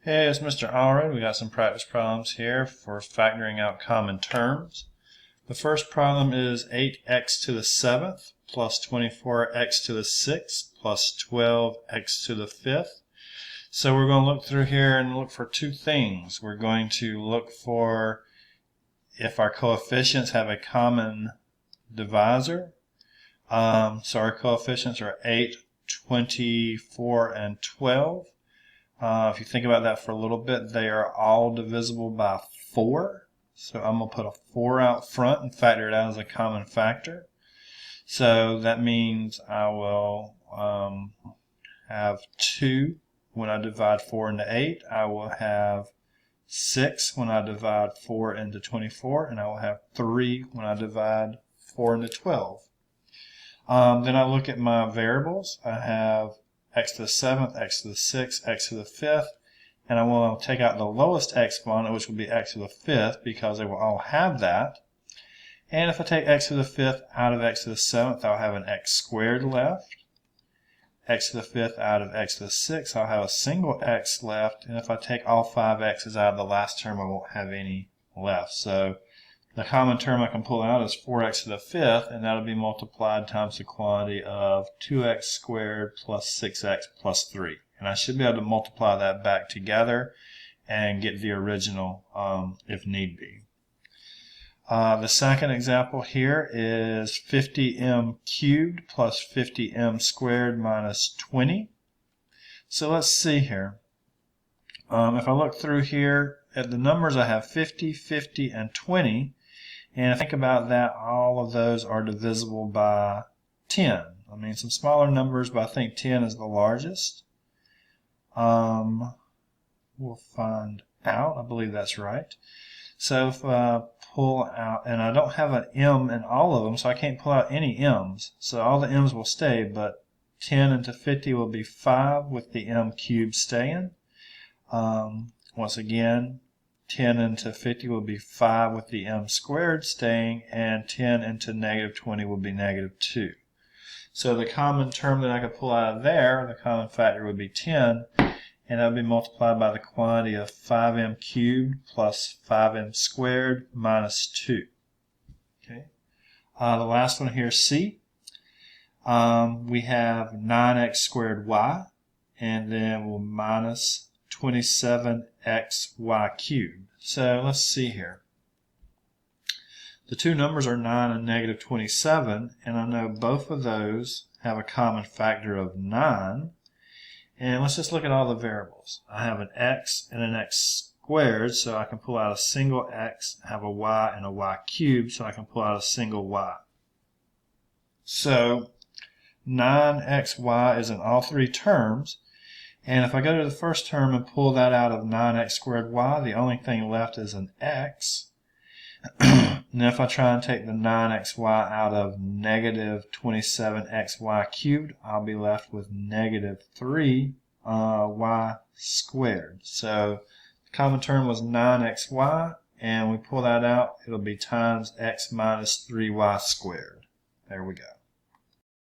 Hey, it's Mr. Allred. We got some practice problems here for factoring out common terms. The first problem is 8x to the 7th plus 24x to the 6th plus 12x to the 5th. So we're going to look through here and look for two things. We're going to look for if our coefficients have a common divisor. So our coefficients are 8, 24, and 12. If you think about that for a little bit, they are all divisible by 4. So I'm going to put a 4 out front and factor it out as a common factor. So that means I will have 2 when I divide 4 into 8. I will have 6 when I divide 4 into 24. And I will have 3 when I divide 4 into 12. Then I look at my variables. I have x to the 7th, x to the 6th, x to the 5th, and I want to take out the lowest exponent, which will be x to the 5th, because they will all have that. And if I take x to the 5th out of x to the 7th, I'll have an x squared left. X to the 5th out of x to the 6th, I'll have a single x left. And if I take all 5 x's out of the last term, I won't have any left. So the common term I can pull out is 4x to the 5th, and that'll be multiplied times the quantity of 2x squared plus 6x plus 3. And I should be able to multiply that back together and get the original if need be. The second example here is 50m cubed plus 50m squared minus 20. So let's see here. If I look through here at the numbers, I have 50, 50, and 20. And if I think about that, all of those are divisible by 10. I mean, some smaller numbers, but I think 10 is the largest. We'll find out. I believe that's right. So if I pull out, and I don't have an m in all of them, so I can't pull out any m's. So all the m's will stay, but 10 into 50 will be 5 with the m cubed staying. Once again, 10 into 50 will be 5 with the m squared staying, and 10 into negative 20 will be negative 2. So the common term that I could pull out of there, the common factor would be 10, and that would be multiplied by the quantity of 5m cubed plus 5m squared minus 2. Okay. The last one here, C. We have 9x squared y, and then we'll minus 27xy cubed. So let's see here. The two numbers are 9 and negative 27, and I know both of those have a common factor of 9. And let's just look at all the variables. I have an x and an x squared, so I can pull out a single x, have a y and a y cubed, so I can pull out a single y. So 9xy is in all three terms. And if I go to the first term and pull that out of 9x squared y, the only thing left is an x. And if I try and take the 9xy out of negative 27xy cubed, I'll be left with negative 3y squared. So the common term was 9xy, and we pull that out, it'll be times x minus 3y squared. There we go.